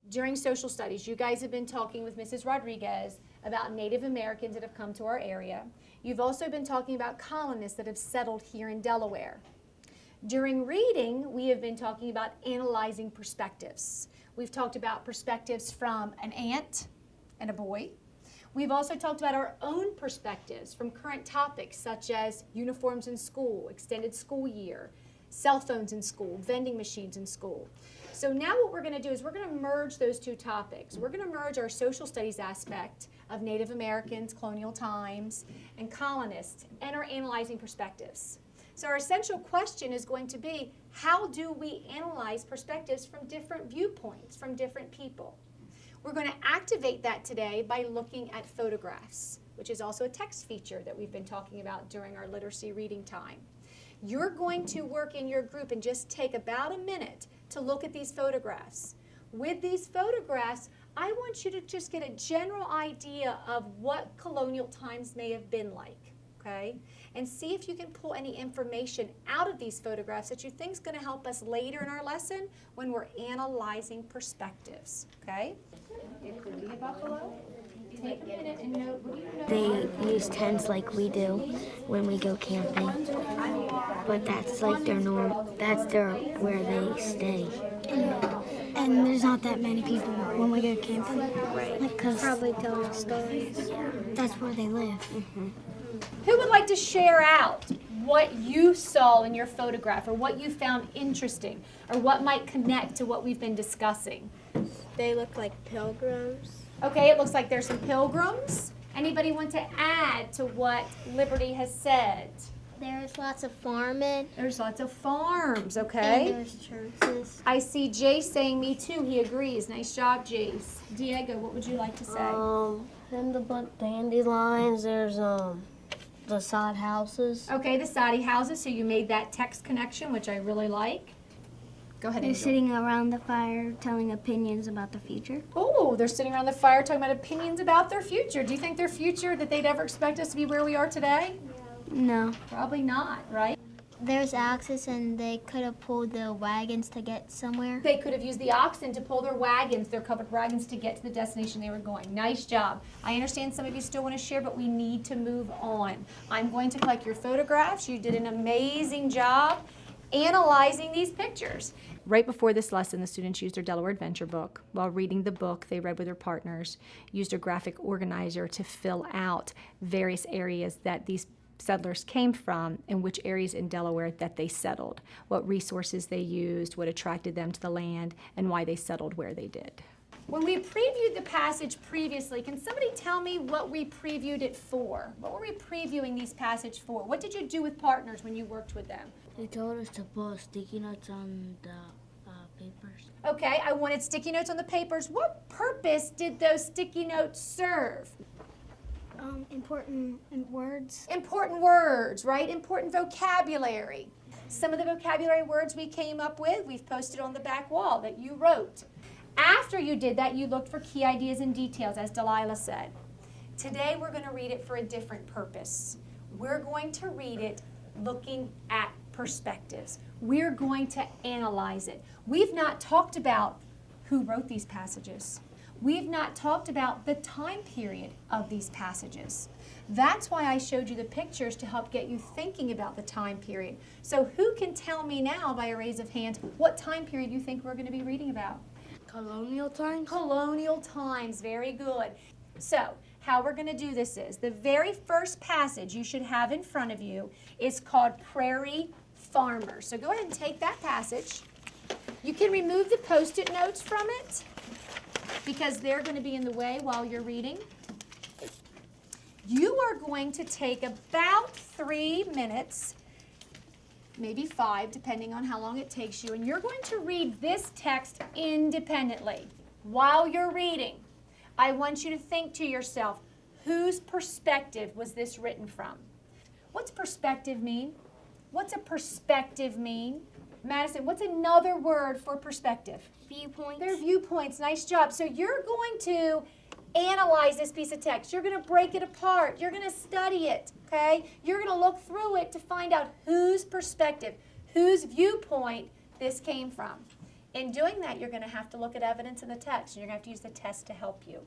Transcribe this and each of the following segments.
During social studies, you guys have been talking with Mrs. Rodriguez about Native Americans that have come to our area. You've also been talking about colonists that have settled here in Delaware. During reading, we have been talking about analyzing perspectives. We've talked about perspectives from an aunt and a boy. We've also talked about our own perspectives from current topics such as uniforms in school, extended school year, cell phones in school, vending machines in school. So now what we're going to do is we're going to merge those two topics. We're going to merge our social studies aspect of Native Americans, colonial times, and colonists, and our analyzing perspectives. So our essential question is going to be, how do we analyze perspectives from different viewpoints, from different people? We're going to activate that today by looking at photographs, which is also a text feature that we've been talking about during our literacy reading time. You're going to work in your group and just take about a minute to look at these photographs. With these photographs, I want you to just get a general idea of what colonial times may have been like, okay? And see if you can pull any information out of these photographs that you think is going to help us later in our lesson when we're analyzing perspectives, okay? Take a minute and note, what do you know? They use tents like we do when we go camping, but that's like their norm. That's where they stay. And there's not that many people when we go camping. Right. Because Probably telling stories. Yeah. that's where they live. Who would like to share out what you saw in your photograph or what you found interesting or what might connect to what we've been discussing? They look like pilgrims. Okay, it looks like there's some pilgrims. Anybody want to add to what Liberty has said? There's lots of farming. There's lots of farms, And okay? there's churches. I see Jace saying me too. He agrees. Nice job, Jace. Diego, what would you like to say? In the book Dandelions, there's the sod houses. Okay, the Saudi houses, so you made that text connection, which I really like. Go ahead, They're Angel. sitting around the fire telling opinions about the future. Oh, they're sitting around the fire talking about opinions about their future. Do you think their future, that they'd ever expect us to be where we are today? No. Probably not, right? There's axes, and they could have pulled the wagons to get somewhere. They could have used the oxen to pull their wagons, their covered wagons, to get to the destination they were going. Nice job. I understand some of you still want to share, but we need to move on. I'm going to collect your photographs. You did an amazing job analyzing these pictures. Right before this lesson, the students used their Delaware Adventure book. While reading the book, they read with their partners, used a graphic organizer to fill out various areas that these settlers came from and which areas in Delaware that they settled, what resources they used, what attracted them to the land, and why they settled where they did. When we previewed the passage previously, can somebody tell me what we previewed it for? What were we previewing these passages for? What did you do with partners when you worked with them? They told us to put sticky notes on the papers. Okay, I wanted sticky notes on the papers. What purpose did those sticky notes serve? Important words. Important words, right? Important vocabulary. Some of the vocabulary words we came up with, we've posted on the back wall that you wrote. After you did that, you looked for key ideas and details, as Delilah said. Today, we're going to read it for a different purpose. We're going to read it looking at perspectives. We're going to analyze it. We've not talked about who wrote these passages. We've not talked about the time period of these passages. That's why I showed you the pictures to help get you thinking about the time period. So who can tell me now, by a raise of hands, what time period you think we're going to be reading about? Colonial times? Colonial times, very good. So, how we're going to do this is, the very first passage you should have in front of you is called Prairie Farmer. So go ahead and take that passage. You can remove the Post-it notes from it because they're going to be in the way while you're reading. You are going to take about 3 minutes, maybe 5, depending on how long it takes you, and you're going to read this text independently. While you're reading, I want you to think to yourself, whose perspective was this written from? What's perspective mean? What's a perspective mean? Madison, what's another word for perspective? Viewpoints. They're viewpoints. Nice job. So you're going to analyze this piece of text. You're going to break it apart. You're going to study it, okay? You're going to look through it to find out whose perspective, whose viewpoint this came from. In doing that, you're going to have to look at evidence in the text, and you're going to have to use the test to help you.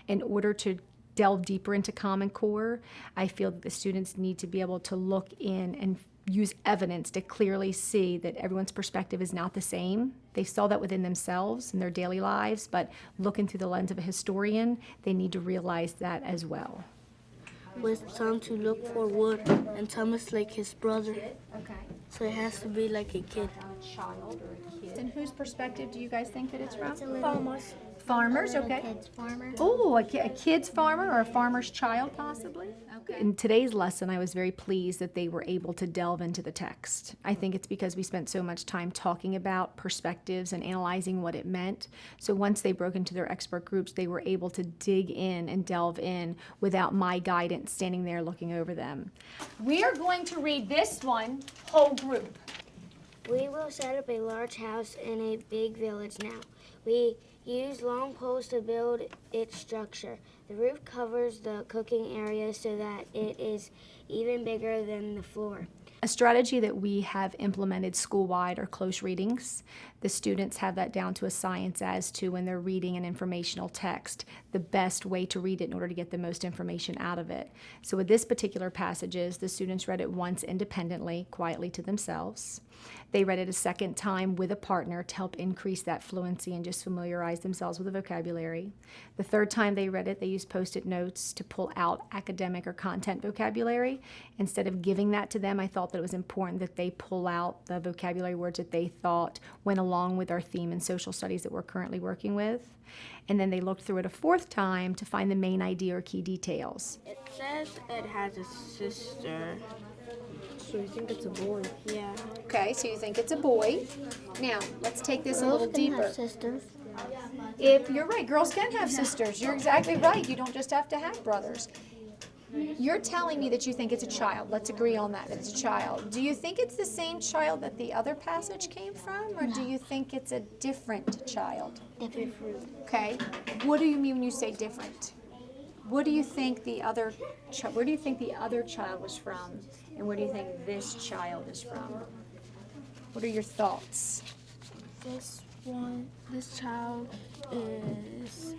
In order to delve deeper into Common Core, I feel that the students need to be able to look in and use evidence to clearly see that everyone's perspective is not the same. They saw that within themselves in their daily lives, but looking through the lens of a historian, they need to realize that as well. With Tom to look for wood, and Thomas like his brother. Okay. So it has to be like a kid. A child or a kid. In whose perspective do you guys think that it's from? Farmers. Farmers, okay. Kid's farmer. Oh, a kid's farmer or a farmer's child, possibly? Okay. In today's lesson, I was very pleased that they were able to delve into the text. I think it's because we spent so much time talking about perspectives and analyzing what it meant. So once they broke into their expert groups, they were able to dig in and delve in without my guidance standing there looking over them. We're going to read this one, whole group. We will set up a large house in a big village now. We use long poles to build its structure. The roof covers the cooking area so that it is even bigger than the floor. A strategy that we have implemented school-wide are close readings. The students have that down to a science as to when they're reading an informational text, the best way to read it in order to get the most information out of it. So with this particular passages, the students read it once independently, quietly to themselves. They read it a second time with a partner to help increase that fluency and just familiarize themselves with the vocabulary. The third time they read it, they used Post-it notes to pull out academic or content vocabulary. Instead of giving that to them, I thought that it was important that they pull out the vocabulary words that they thought went along with our theme in social studies that we're currently working with. And then they looked through it a fourth time to find the main idea or key details. It says it has a sister. So you think it's a boy? Yeah. Okay, so you think it's a boy. Now, let's take this a little Girls can deeper. have sisters. If you're right, girls can have sisters. You're exactly right. You don't just have to have brothers. You're telling me that you think it's a child. Let's agree on that it's a child. Do you think it's the same child that the other passage came from, or do you think it's a different child? Different. Okay. What do you mean when you say different? What do you think the other where do you think the other child was from, and where do you think this child is from? What are your thoughts? This child is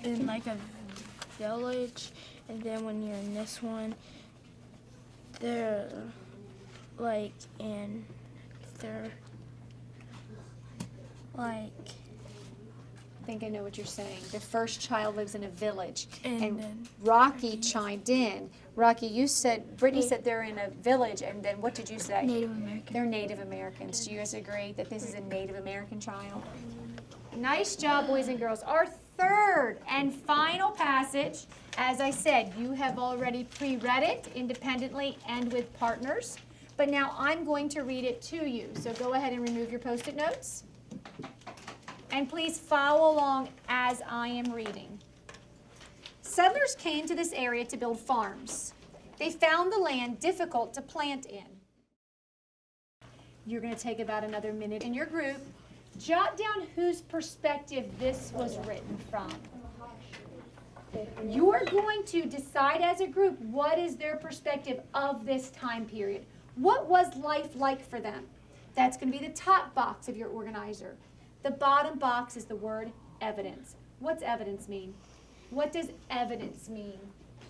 in like a village, and then when you're in this one, they're like I think I know what you're saying. The first child lives in a village. And then- Rocky chimed in. Rocky, you said, Brittany said they're in a village, and then what did you say? Native American. They're Native Americans. Do you guys agree that this is a Native American child? Nice job, boys and girls. Our third and final passage, as I said, you have already pre-read it independently and with partners, but now I'm going to read it to you. So go ahead and remove your Post-it notes. And please follow along as I am reading. Settlers came to this area to build farms. They found the land difficult to plant in. You're going to take about another minute in your group. Jot down whose perspective this was written from. You're going to decide as a group what is their perspective of this time period. What was life like for them? That's going to be the top box of your organizer. The bottom box is the word evidence. What's evidence mean? What does evidence mean?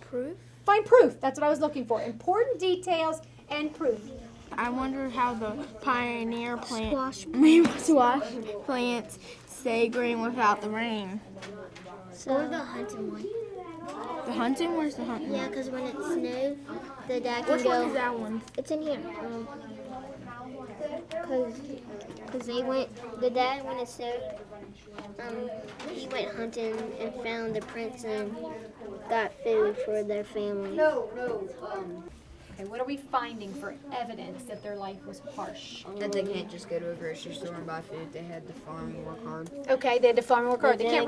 proof. Find proof. That's what I was looking for. Important details and proof. I wonder how the pioneer plant Squash. plants stay green without the rain. Or the hunting one. The hunting? Where's the hunting? Yeah, because when it snows, the dad can Which one is go. that one? It's in here. Because the dad, when it snowed, he went hunting and found the prints and got food for their family. Okay, what are we finding for evidence that their life was harsh? That they can't just go to a grocery store and buy food. They had to farm and work hard. Okay, they had to farm and work hard. They can't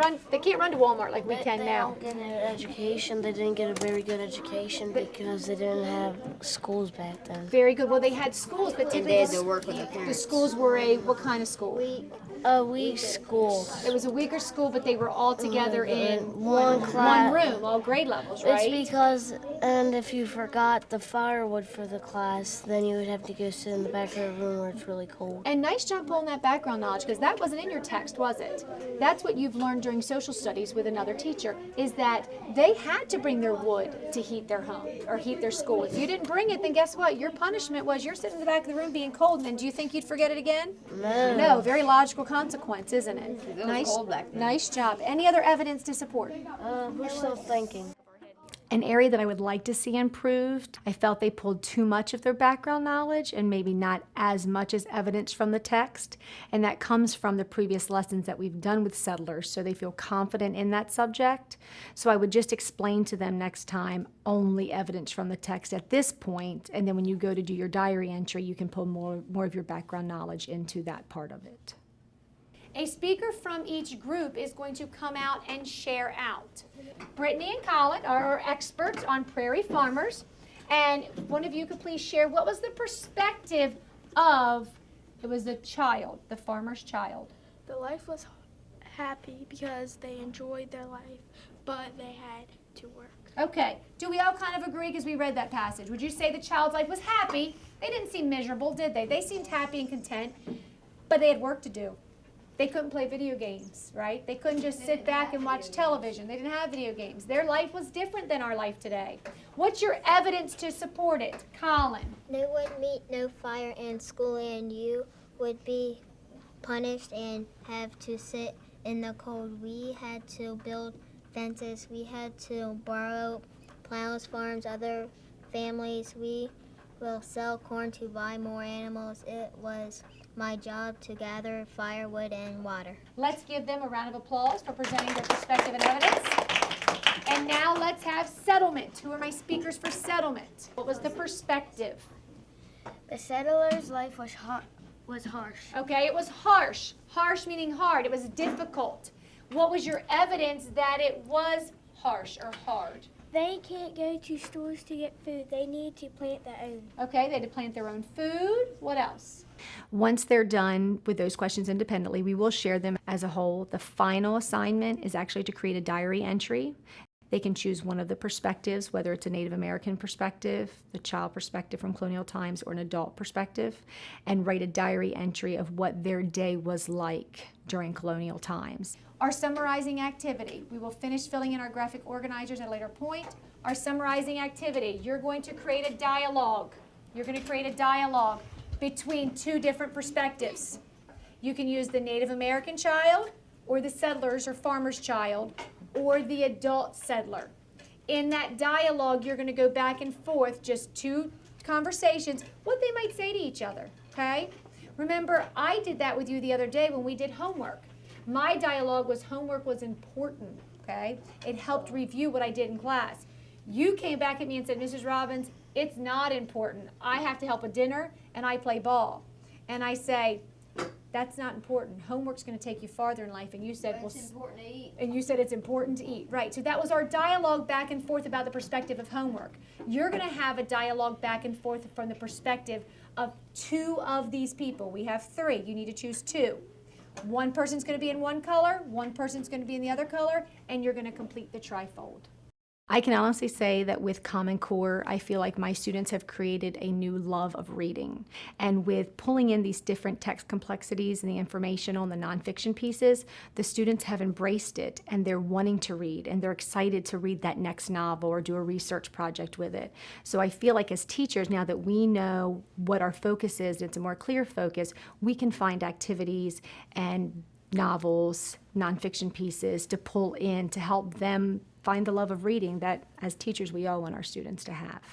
run to Walmart like we can now. They didn't get an education. They didn't get a very good education because they didn't have schools back then. Very good. Well, they had schools, but And they had to work with their the parents. schools were what kind of school? a week school. It was a week of school, but they were all together in One class. one room, all grade levels, right? It's because, and if you forgot the firewood for the class, then you would have to go sit in the back of the room where it's really cold. And nice job pulling that background knowledge, because that wasn't in your text, was it? That's what you've learned during social studies with another teacher, is that they had to bring their wood to heat their home or heat their school. If you didn't bring it, then guess what? Your punishment was you're sitting in the back of the room being cold, and then do you think you'd forget it again? No, very logical consequence, isn't it? It was cold back then. Nice job. Any other evidence to support? We're still thinking. An area that I would like to see improved, I felt they pulled too much of their background knowledge and maybe not as much as evidence from the text. And that comes from the previous lessons that we've done with settlers, so they feel confident in that subject. So I would just explain to them next time only evidence from the text at this point, and then when you go to do your diary entry, you can pull more of your background knowledge into that part of it. A speaker from each group is going to come out and share out. Brittany and Colin are experts on prairie farmers, and one of you could please share what was the perspective of, it was the child, the farmer's child. The life was happy because they enjoyed their life, but they had to work. Okay, do we all kind of agree because we read that passage? Would you say the child's life was happy? They didn't seem miserable, did they? They seemed happy and content, but they had work to do. They couldn't play video games, right? They couldn't just sit back and watch television. They didn't have video games. Their life was different than our life today. What's your evidence to support it, Colin? No wood, meat, no fire in school, and you would be punished and have to sit in the cold. We had to build fences. We had to borrow plows, farms, other families. We will sell corn to buy more animals. It was my job to gather firewood and water. Let's give them a round of applause for presenting their perspective and evidence. And now let's have settlement. Who are my speakers for settlement? What was the perspective? The settlers' life was harsh. Okay, it was harsh. Harsh meaning hard. It was difficult. What was your evidence that it was harsh or hard? They can't go to stores to get food. They need to plant their own. Okay, they had to plant their own food. What else? Once they're done with those questions independently, we will share them as a whole. The final assignment is actually to create a diary entry. They can choose one of the perspectives, whether it's a Native American perspective, the child perspective from colonial times, or an adult perspective, and write a diary entry of what their day was like during colonial times. Our summarizing activity, we will finish filling in our graphic organizers at a later point. Our summarizing activity, you're going to create a dialogue. You're going to create a dialogue between two different perspectives. You can use the Native American child, or the settlers or farmer's child, or the adult settler. In that dialogue, you're going to go back and forth, just two conversations, what they might say to each other, okay? Remember, I did that with you the other day when we did homework. My dialogue was homework was important, okay? It helped review what I did in class. You came back at me and said, Mrs. Robbins, it's not important. I have to help with dinner and I play ball. And I say, that's not important. Homework's going to take you farther in life. And you said, well, it's important to eat. And you said it's important to eat. Right. So that was our dialogue back and forth about the perspective of homework. You're going to have a dialogue back and forth from the perspective of two of these people. We have three. You need to choose two. One person's going to be in one color, one person's going to be in the other color, and you're going to complete the trifold. I can honestly say that with Common Core, I feel like my students have created a new love of reading. And with pulling in these different text complexities and the informational and the nonfiction pieces, the students have embraced it and they're wanting to read and they're excited to read that next novel or do a research project with it. So I feel like as teachers, now that we know what our focus is, it's a more clear focus, we can find activities and novels, nonfiction pieces to pull in to help them find the love of reading that as teachers we all want our students to have.